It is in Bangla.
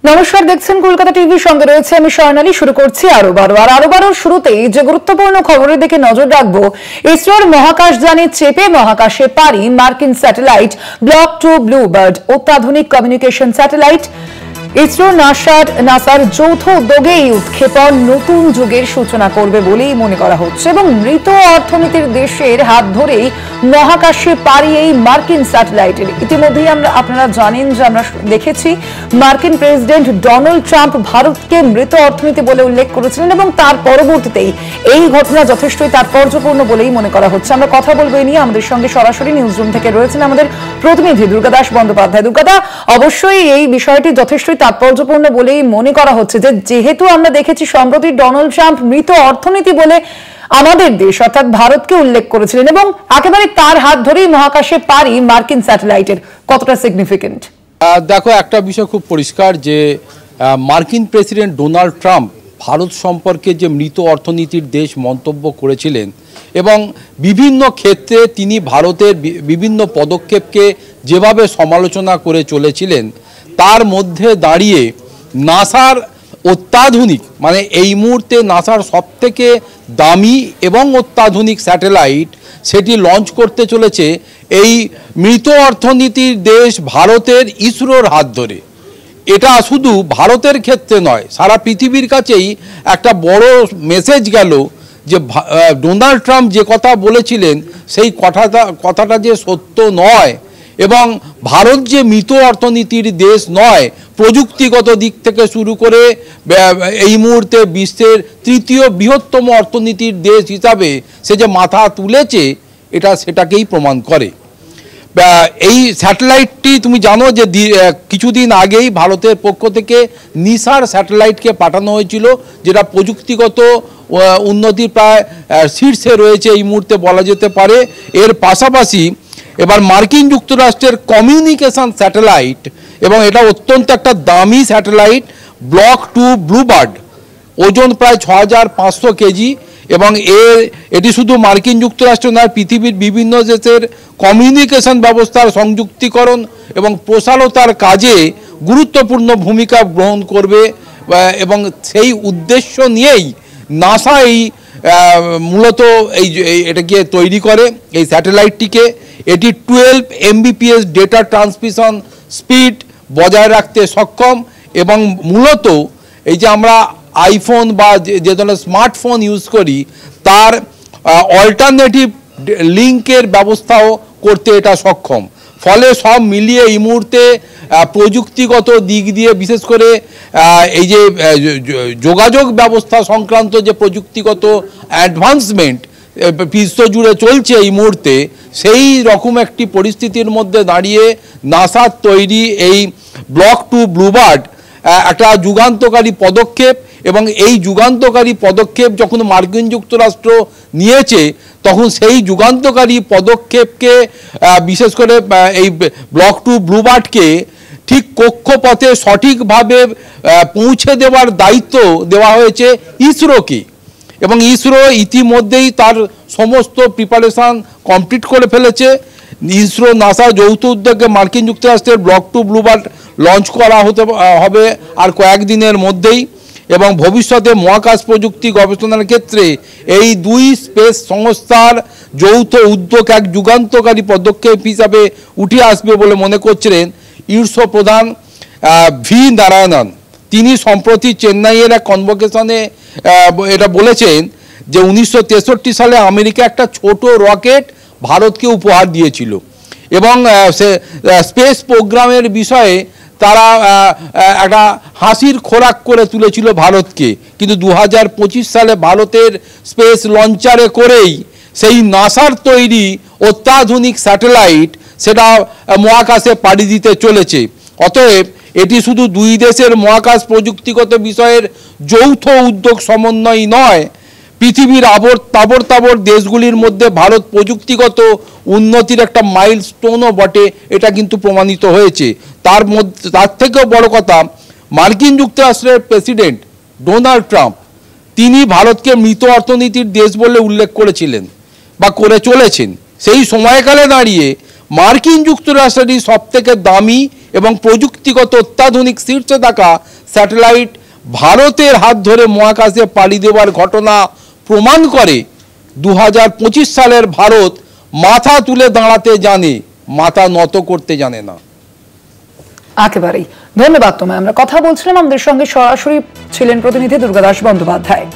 নমস্কার, দেখছেন কলকাতা টিভি, সঙ্গে রয়েছে আমি স্বর্ণালী। শুরু করছি আরো বারোর শুরুতেই যে গুরুত্বপূর্ণ খবরের দিকে নজর রাখবো। ইসরোর মহাকাশযানে চেপে মহাকাশে পারি মার্কিন স্যাটেলাইট ব্লক 2 ব্লুবার্ড, অত্যাধুনিক কমিউনিকেশন স্যাটেলাইট। ইসরো নাসার যৌথ উদ্যোগে এই উৎক্ষেপণ নতুন যুগের সূচনা করবে বলেই মনে করা হচ্ছে এবং মৃত অর্থনীতির দেশের হাত ধরেই মহাকাশে পারি এই মার্কিন স্যাটেলাইটের। ইতিমধ্যেই আপনারা জানেন যে আমরা দেখেছি মার্কিন প্রেসিডেন্ট ডোনাল্ড ট্রাম্প ভারতকে মৃত অর্থনীতি বলে উল্লেখ করেছিলেন এবং তার পরবর্তীতেই এই ঘটনা যথেষ্টই তাৎপর্যপূর্ণ বলেই মনে করা হচ্ছে। আমরা কথা বলবো এই নিয়ে। আমাদের সঙ্গে সরাসরি নিউজ রুম থেকে রয়েছেন আমাদের প্রতিনিধি দুর্গাদাস বন্দ্যোপাধ্যায়। দুর্গাদা, অবশ্যই এই বিষয়টি যথেষ্টই তাৎপর্যপূর্ণ বলেই মনে করা হচ্ছে যে যেহেতু আমরা দেখেছি সম্প্রতি ডোনাল্ড ট্রাম্প মৃত অর্থনীতি বলে আমাদের দেশ অর্থাৎ ভারতকে উল্লেখ করেছিলেন এবং একেবারে তার হাত ধরেই মহাকাশে পারি মার্কিন স্যাটেলাইটের, কতটা সিগনিফিকেন্ট? দেখো, একটা বিষয় খুব পরিষ্কার যে মার্কিন প্রেসিডেন্ট ডোনাল্ড ট্রাম্প ভারত সম্পর্কে যে মৃত অর্থনীতির দেশ মন্তব্য করেছিলেন এবং বিভিন্ন ক্ষেত্রে তিনি ভারতের বিভিন্ন পদক্ষেপকে যেভাবে সমালোচনা করে চলেছিলেন, তার মধ্যে দাঁড়িয়ে নাসার অত্যাধুনিক, মানে এই মুহূর্তে নাসার সবথেকে দামি এবং অত্যাধুনিক স্যাটেলাইট সেটি লঞ্চ করতে চলেছে এই মৃত অর্থনীতির দেশ ভারতের ইসরোর হাত ধরে। এটা শুধু ভারতের ক্ষেত্রে নয়, সারা পৃথিবীর কাছেই একটা বড় মেসেজ গেল যে ডোনাল্ড ট্রাম্প যে কথা বলেছিলেন সেই কথাটা যে সত্য নয় এবং ভারত যে মৃত অর্থনীতির দেশ নয়, প্রযুক্তিগত দিক থেকে শুরু করে এই মুহূর্তে বিশ্বের তৃতীয় বৃহত্তম অর্থনীতির দেশ হিসাবে সে যে মাথা তুলেছে, এটা সেটাকেই প্রমাণ করে। এই স্যাটেলাইটটি তুমি জানো যে কিছুদিন আগেই ভারতের পক্ষ থেকে নিসার স্যাটেলাইটকে পাঠানো হয়েছিল, যেটা প্রযুক্তিগত উন্নতির প্রায় শীর্ষে রয়েছে এই মুহূর্তে বলা যেতে পারে। এর পাশাপাশি এবার মার্কিন যুক্তরাষ্ট্রের কমিউনিকেশন স্যাটেলাইট, এবং এটা অত্যন্ত একটা দামি স্যাটেলাইট, ব্লক 2 ব্লুবার্ড, ওজন প্রায় 6500 কেজি এবং এটি শুধু মার্কিন যুক্তরাষ্ট্র নয়, পৃথিবীর বিভিন্ন দেশের কমিউনিকেশন ব্যবস্থার সংযুক্তিকরণ এবং প্রসারতার কাজে গুরুত্বপূর্ণ ভূমিকা গ্রহণ করবে এবং সেই উদ্দেশ্য নিয়েই নাসা এই মূলত এটাকে তৈরি করে এই স্যাটেলাইটটিকে। এটি 12 Mbps ডেটা ট্রান্সমিশন স্পিড বজায় রাখতে সক্ষম এবং মূলত এই যে আমরা আইফোন বা যে ধরনের স্মার্টফোন ইউজ করি তার অল্টারনেটিভ লিঙ্কের ব্যবস্থাও করতে এটা সক্ষম। ফলে সব মিলিয়ে এই মুহূর্তে প্রযুক্তিগত দিক দিয়ে, বিশেষ করে এই যে যোগাযোগ ব্যবস্থা সংক্রান্ত যে প্রযুক্তিগত অ্যাডভান্সমেন্ট বিশ্বজুড়ে চলছে এই মুহূর্তে, সেই রকম একটি পরিস্থিতির মধ্যে দাঁড়িয়ে নাসার তৈরি এই ব্লক 2 ব্লুবার্ড একটা যুগান্তকারী পদক্ষেপ এবং এই যুগান্তকারী পদক্ষেপ যখন মার্কিন যুক্তরাষ্ট্র নিয়েছে, তখন সেই যুগান্তকারী পদক্ষেপকে বিশেষ করে এই ব্লক 2 ব্লুবার্ডকে ঠিক কক্ষপথে সঠিকভাবে পৌঁছে দেওয়ার দায়িত্ব দেওয়া হয়েছে ইসরোকে এবং ইসরো ইতিমধ্যেই তার সমস্ত প্রিপারেশান কমপ্লিট করে ফেলেছে। ইসরো নাসা যৌথ উদ্যোগে মার্কিন যুক্তরাষ্ট্রের ব্লক 2 ব্লুবার্ড লঞ্চ করা হবে আর কয়েকদিনের মধ্যেই এবং ভবিষ্যতে মহাকাশ প্রযুক্তি গবেষণার ক্ষেত্রে এই দুই স্পেস সংস্থার যৌথ উদ্যোগ এক যুগান্তকারী পদক্ষেপ হিসাবে উঠে আসবে বলে মনে করছিলেন ইসরো প্রধান ভি নারায়ণন। তিনি সম্প্রতি চেন্নাইয়ের এক কনভোকেশনে এটা বলেছেন যে 1963 সালে আমেরিকা একটা ছোট রকেট ভারতকে উপহার দিয়েছিল এবং স্পেস প্রোগ্রামের বিষয়ে তারা একটা হাসির খোরাক করে তুলেছিল ভারতকে, কিন্তু 2025 সালে ভারতের স্পেস লঞ্চারে করেই সেই নাসার তৈরি অত্যাধুনিক স্যাটেলাইট সেটা মহাকাশে পাড়ি দিতে চলেছে। অতএব এটি শুধু দুই দেশের মহাকাশ প্রযুক্তিগত বিষয়ের যৌথ উদ্যোগ সমন্বয় নয়, পৃথিবীর তাবর দেশগুলির মধ্যে ভারত প্রযুক্তিগত উন্নতির একটা মাইলস্টোনও বটে, এটা কিন্তু প্রমাণিত হয়েছে। তার থেকেও বড় কথা, মার্কিন যুক্তরাষ্ট্রের প্রেসিডেন্ট ডোনাল্ড ট্রাম্প তিনি ভারতকে মৃত অর্থনীতির দেশ বলে উল্লেখ করেছিলেন বা করে চলেছেন। সেই সময়কালে দাঁড়িয়ে মার্কিন যুক্তরাষ্ট্রেরই সবথেকে দামি এবং প্রযুক্তিগত অত্যাধুনিক শীর্ষে থাকা স্যাটেলাইট ভারতের হাত ধরে মহাকাশে পাড়ি দেওয়ার ঘটনা প্রমাণ করে 2025 সালের ভারত মাথা তুলে দাঁড়াতে জানে, মাথা নত করতে জানে না। একেবারেই ধন্যবাদ তোমায়। আমরা কথা বলছিলাম, আমাদের সঙ্গে সরাসরি ছিলেন প্রতিনিধি দুর্গাদাস বন্দ্যোপাধ্যায়।